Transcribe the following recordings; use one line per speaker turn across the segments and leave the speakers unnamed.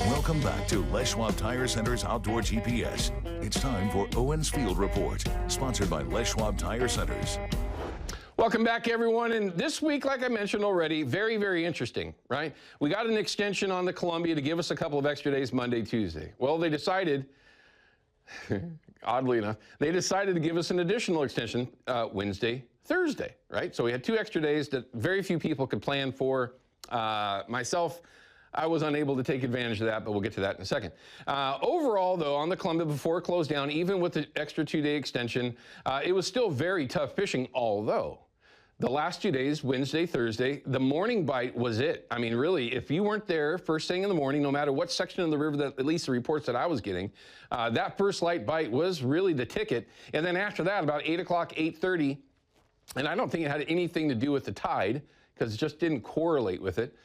Welcome back to Les Schwab Tire Center's Outdoor GPS. It's time for Owin's Field Report, sponsored by Les Schwab Tire Centers.
Welcome back, everyone. And this week, like I mentioned already, very, very interesting, right? We got an extension on the Columbia to give us a couple of extra days, Monday, Tuesday. Well, they decided, oddly enough, they decided to give us an additional extension Wednesday, Thursday, right? So we had 2 extra days that very few people could plan for. Myself, I was unable to take advantage of that, but we'll get to that in a second. Overall, though, on the Columbia, before it closed down, even with the extra 2-day extension, it was still very tough fishing, although the last 2 days, Wednesday, Thursday, the morning bite was it. I mean, really, if you weren't there first thing in the morning, no matter what section of the river, that at least the reports that I was getting, that first light bite was really the ticket. And then after that, about 8 o'clock, 8:30, and I don't think it had anything to do with the tide, because it just didn't correlate with it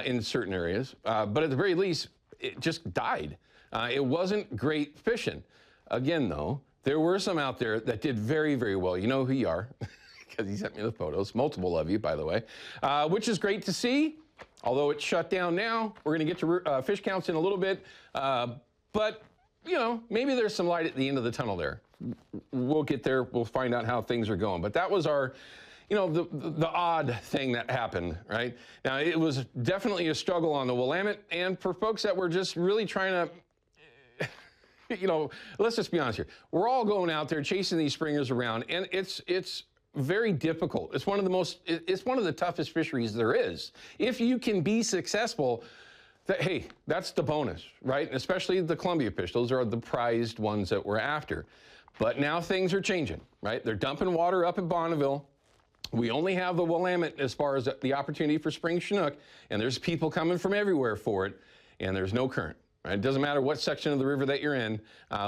in certain areas. But at the very least, it just died. It wasn't great fishing. Again, though, there were some out there that did very, very well. You know who you are, because he sent me the photos, multiple of you, by the way, which is great to see. Although it's shut down now, we're going to get to fish counts in a little bit. But, you know, maybe there's some light at the end of the tunnel there. We'll get there. We'll find out how things are going. But that was our, you know, the odd thing that happened, right? Now, it was definitely a struggle on the Willamette, and for folks that were just really trying to, you know, let's just be honest here. We're all going out there chasing these springers around, and it's very difficult. It's one of the toughest fisheries there is. If you can be successful, hey, that's the bonus, right? And especially the Columbia fish. Those are the prized ones that we're after. But now things are changing, right? They're dumping water up in Bonneville. We only have the Willamette as far as the opportunity for spring Chinook, and there's people coming from everywhere for it, and there's no current. Right? It doesn't matter what section of the river that you're in,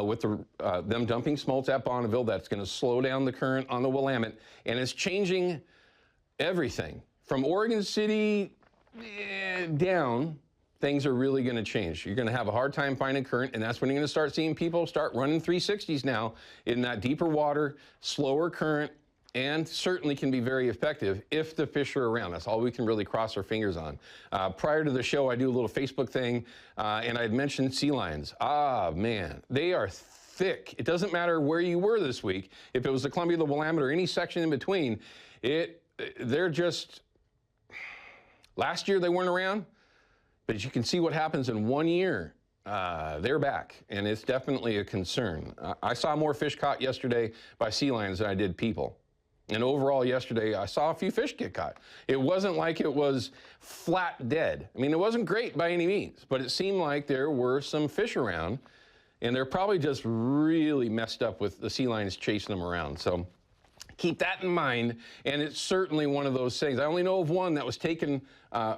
with them dumping smolts at Bonneville, that's going to slow down the current on the Willamette, and it's changing everything. From Oregon City down, things are really going to change. You're going to have a hard time finding current, and that's when you're going to start seeing people start running 360s now in that deeper water, slower current, and certainly can be very effective if the fish are around. That's all we can really cross our fingers on. Prior to the show, I do a little Facebook thing, and I had mentioned sea lions. Ah, man, they are thick. It doesn't matter where you were this week. If it was the Columbia, the Willamette, or any section in between, they're just, last year they weren't around, but as you can see what happens in 1 year. They're back, and it's definitely a concern. I saw more fish caught yesterday by sea lions than I did people. And overall yesterday, I saw a few fish get caught. It wasn't like it was flat dead. I mean, it wasn't great by any means, but it seemed like there were some fish around, and they're probably just really messed up with the sea lions chasing them around. So keep that in mind, and it's certainly one of those things. I only know of one that was taken, a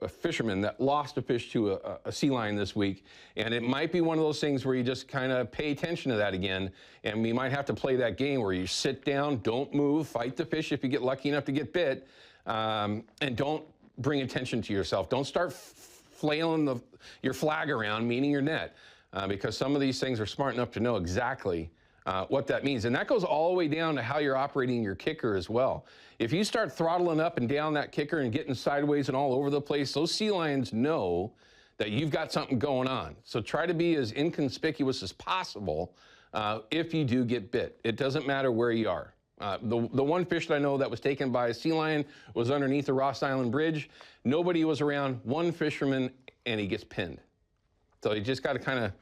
fisherman that lost a fish to a sea lion this week, and it might be one of those things where you just kind of pay attention to that again, and we might have to play that game where you sit down, don't move, fight the fish if you get lucky enough to get bit, and don't bring attention to yourself. Don't start flailing your flag around, meaning your net, because some of these things are smart enough to know exactly what that means. And that goes all the way down to how you're operating your kicker as well. If you start throttling up and down that kicker and getting sideways and all over the place, those sea lions know that you've got something going on. So try to be as inconspicuous as possible if you do get bit. It doesn't matter where you are. The one fish that I know that was taken by a sea lion was underneath the Ross Island Bridge. Nobody was around, one fisherman, and he gets pinned. So you just got to kind of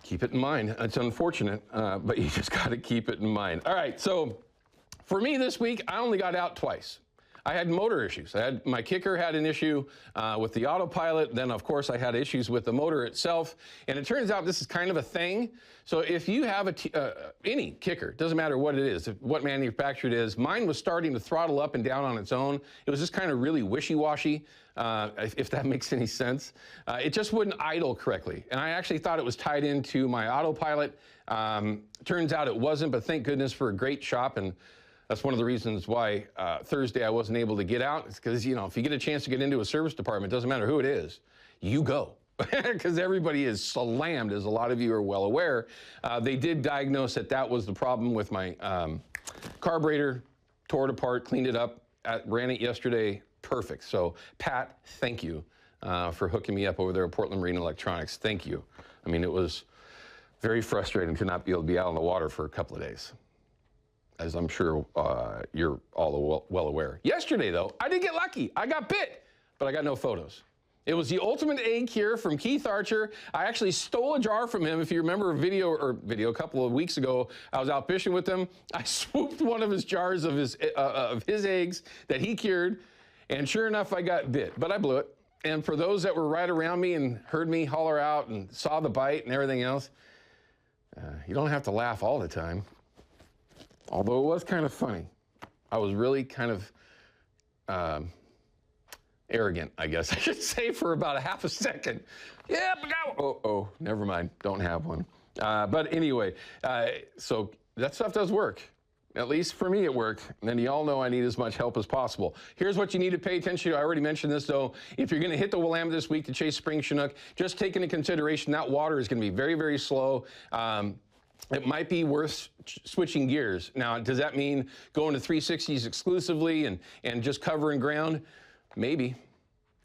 keep it in mind. It's unfortunate, but you just got to keep it in mind. All right, so for me this week, I only got out twice. I had motor issues. My kicker had an issue with the autopilot. Then, of course, I had issues with the motor itself. And it turns out this is kind of a thing. So if you have any kicker, doesn't matter what it is, what manufacturer it is, mine was starting to throttle up and down on its own. It was just kind of really wishy-washy, if that makes any sense. It just wouldn't idle correctly. And I actually thought it was tied into my autopilot. Turns out it wasn't, but thank goodness for a great shop. And that's one of the reasons why Thursday I wasn't able to get out. It's because, you know, if you get a chance to get into a service department, it doesn't matter who it is, you go. Because everybody is slammed, as a lot of you are well aware. They did diagnose that was the problem with my carburetor, tore it apart, cleaned it up, ran it yesterday, perfect. So, Pat, thank you for hooking me up over there at Portland Marine Electronics. Thank you. I mean, it was very frustrating to not be able to be out on the water for a couple of days, as I'm sure you're all well aware. Yesterday, though, I did get lucky. I got bit, but I got no photos. It was the ultimate egg cure from Keith Archer. I actually stole a jar from him. If you remember a video a couple of weeks ago, I was out fishing with him. I swooped one of his jars of his eggs that he cured, and sure enough, I got bit, but I blew it. And for those that were right around me and heard me holler out and saw the bite and everything else, you don't have to laugh all the time. Although it was kind of funny. I was really kind of arrogant, I guess I should say, for about a half a second. Yeah, but oh, never mind. Don't have one. But anyway, so that stuff does work. At least for me, it worked. And y'all know I need as much help as possible. Here's what you need to pay attention to. I already mentioned this, though. If you're going to hit the Willamette this week to chase spring Chinook, just take into consideration that water is going to be very, very slow. It might be worth switching gears. Now, does that mean going to 360s exclusively and just covering ground? Maybe.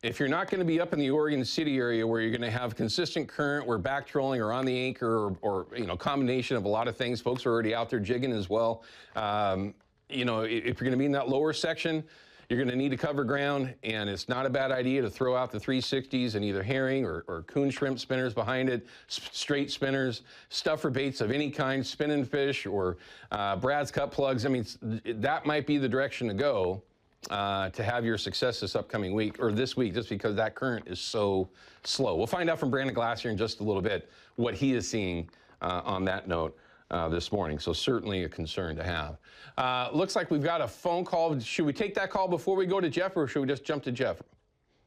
If you're not going to be up in the Oregon City area where you're going to have consistent current, where back trolling or on the anchor or combination of a lot of things, folks are already out there jigging as well. If you're going to be in that lower section, you're going to need to cover ground, and it's not a bad idea to throw out the 360s and either herring or coon shrimp spinners behind it, straight spinners, stuffer baits of any kind, spinning fish or Brad's cut plugs. I mean, that might be the direction to go. To have your success this upcoming week, or this week, just because that current is so slow. We'll find out from Brandon Glassier in just a little bit what he is seeing on that note this morning. So certainly a concern to have. Looks like we've got a phone call. Should we take that call before we go to Jeff, or should we just jump to Jeff?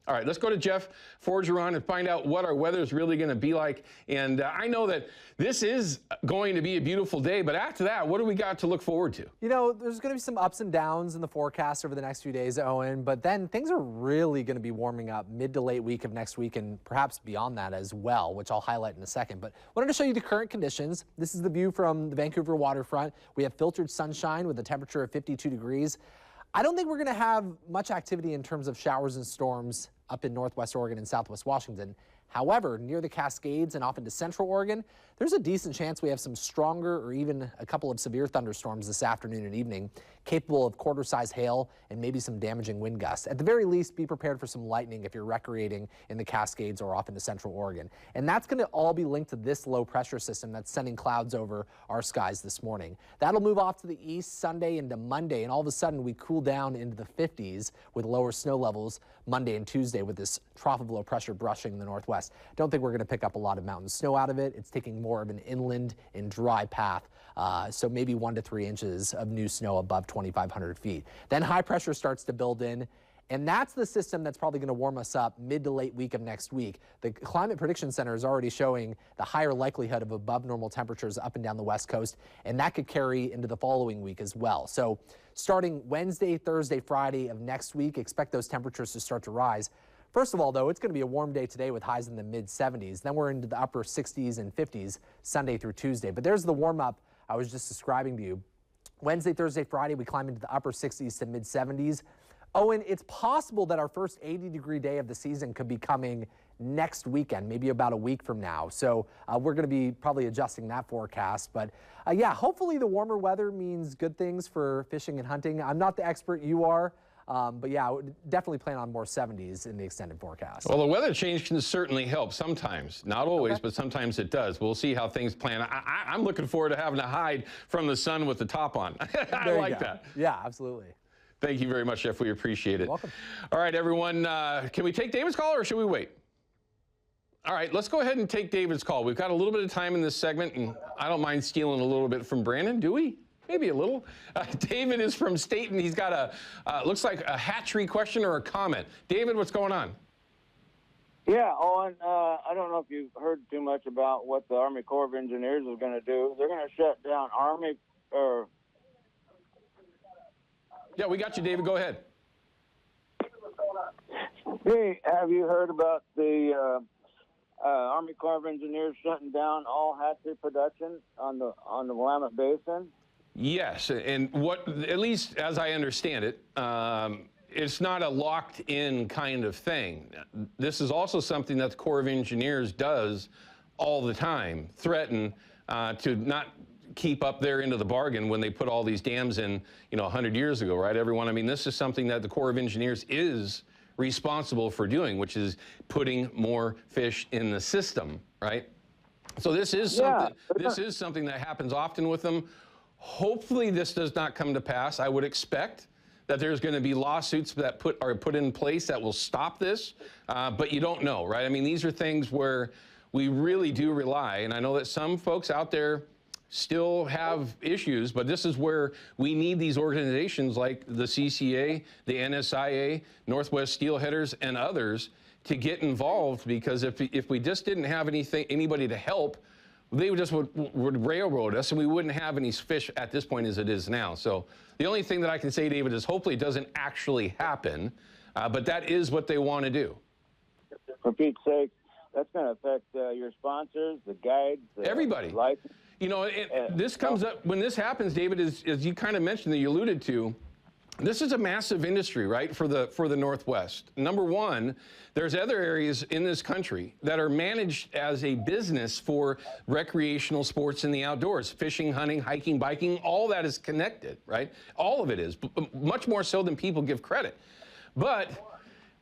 All right, let's go to Jeff Forgeron and find out what our weather is really going to be like. And I know that this is going to be a beautiful day, but after that, what do we got to look forward to?
You know, there's going to be some ups and downs in the forecast over the next few days, Owen, but then things are really going to be warming up mid to late week of next week and perhaps beyond that as well, which I'll highlight in a second. But I wanted to show you the current conditions. This is the view from the Vancouver waterfront. We have filtered sunshine with a temperature of 52 degrees. I don't think we're going to have much activity in terms of showers and storms up in northwest Oregon and southwest Washington. However, near the Cascades and off into central Oregon, there's a decent chance we have some stronger or even a couple of severe thunderstorms this afternoon and evening, capable of quarter-size hail and maybe some damaging wind gusts. At the very least, be prepared for some lightning if you're recreating in the Cascades or off into central Oregon. And that's going to all be linked to this low pressure system that's sending clouds over our skies this morning. That'll move off to the east Sunday into Monday, and all of a sudden we cool down into the 50s with lower snow levels Monday and Tuesday with this trough of low pressure brushing the northwest. Don't think we're going to pick up a lot of mountain snow out of it. It's taking more of an inland and dry path, so maybe 1 to 3 inches of new snow above 2,500 feet. Then high pressure starts to build in, and that's the system that's probably going to warm us up mid to late week of next week. The Climate Prediction Center is already showing the higher likelihood of above normal temperatures up and down the west coast, and that could carry into the following week as well. So starting Wednesday, Thursday, Friday of next week, expect those temperatures to start to rise. First of all, though, it's going to be a warm day today with highs in the mid-70s. Then we're into the upper 60s and 50s Sunday through Tuesday. But there's the warm-up I was just describing to you. Wednesday, Thursday, Friday, we climb into the upper 60s to mid-70s. Owen, it's possible that our first 80-degree day of the season could be coming next weekend, maybe about a week from now. So we're going to be probably adjusting that forecast. But yeah, hopefully the warmer weather means good things for fishing and hunting. I'm not the expert you are. But yeah, I would definitely plan on more 70s in the extended forecast.
Well, the weather change can certainly help sometimes. Not always, but sometimes it does. We'll see how things plan. I'm looking forward to having to hide from the sun with the top on. I like that.
Yeah, absolutely.
Thank you very much, Jeff. We appreciate it.
You're welcome.
All right, everyone. Can we take David's call or should we wait? All right, let's go ahead and take David's call. We've got a little bit of time in this segment, and I don't mind stealing a little bit from Brandon, do we? Maybe a little. David is from Staten. He's got looks like a hatchery question or a comment. David, what's going on?
Yeah, Owen, I don't know if you've heard too much about what the Army Corps of Engineers is going to do. They're going to shut down Army, or...
Yeah, we got you, David. Go ahead.
Hey, have you heard about the Army Corps of Engineers shutting down all hatchery production on the Willamette Basin?
Yes, and what, at least as I understand it, it's not a locked-in kind of thing. This is also something that the Corps of Engineers does all the time, threaten to not keep up their end of the bargain when they put all these dams in, 100 years ago, right, everyone? I mean, this is something that the Corps of Engineers is responsible for doing, which is putting more fish in the system, right? So this is something. This is something that happens often with them. Hopefully, this does not come to pass. I would expect that there's going to be lawsuits that are put in place that will stop this, but you don't know, right? I mean, these are things where we really do rely, and I know that some folks out there still have issues, but this is where we need these organizations like the CCA, the NSIA, Northwest Steelheaders, and others to get involved, because if we just didn't have anybody to help, they would railroad us, and we wouldn't have any fish at this point as it is now. So the only thing that I can say, David, is hopefully it doesn't actually happen, but that is what they want to do.
For Pete's sake, that's going to affect your sponsors, the guides,
everybody.
License.
This comes up when this happens, David, as you kind of mentioned, that you alluded to. This is a massive industry, right, for the Northwest. Number one, there's other areas in this country that are managed as a business for recreational sports in the outdoors. Fishing, hunting, hiking, biking, all that is connected, right? All of it is, much more so than people give credit. But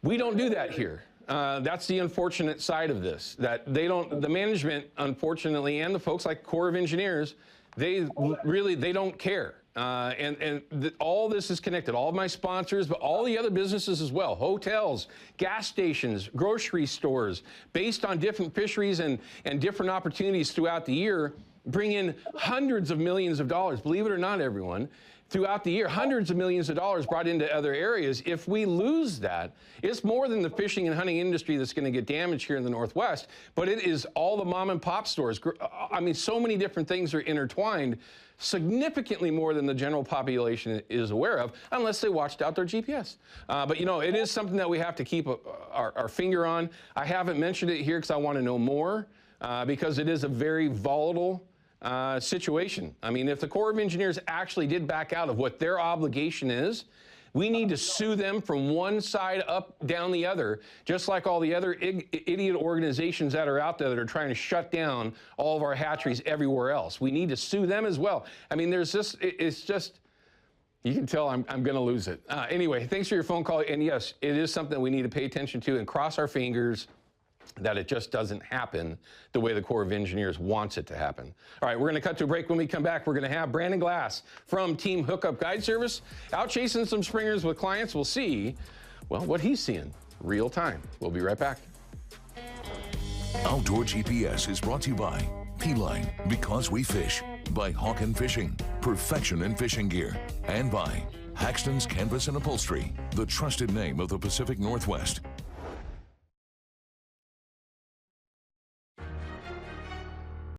we don't do that here. That's the unfortunate side of this, that the management, unfortunately, and the folks like Corps of Engineers, they don't care. All this is connected, all of my sponsors, but all the other businesses as well, hotels, gas stations, grocery stores, based on different fisheries and different opportunities throughout the year, bring in hundreds of millions of dollars, believe it or not, everyone, throughout the year, hundreds of millions of dollars brought into other areas. If we lose that, it's more than the fishing and hunting industry that's going to get damaged here in the Northwest, but it is all the mom and pop stores. I mean, so many different things are intertwined, significantly more than the general population is aware of, unless they watched out their GPS. But it is something that we have to keep our finger on. I haven't mentioned it here because I want to know more, because it is a very volatile situation. I mean, if the Corps of Engineers actually did back out of what their obligation is, we need to sue them from one side up down the other, just like all the other idiot organizations that are out there that are trying to shut down all of our hatcheries everywhere else. We need to sue them as well. I mean, it's just, you can tell I'm going to lose it. Anyway, thanks for your phone call. And yes, it is something we need to pay attention to and cross our fingers that it just doesn't happen the way the Corps of Engineers wants it to happen. All right, we're going to cut to a break. When we come back, we're going to have Brandon Glass from Team Hookup Guide Service out chasing some springers with clients. We'll see, well, what he's seeing real time. We'll be right back.
Outdoor GPS is brought to you by P-Line, because we fish, by Hawken Fishing, perfection in fishing gear, and by Haxton's Canvas and Upholstery, the trusted name of the Pacific Northwest.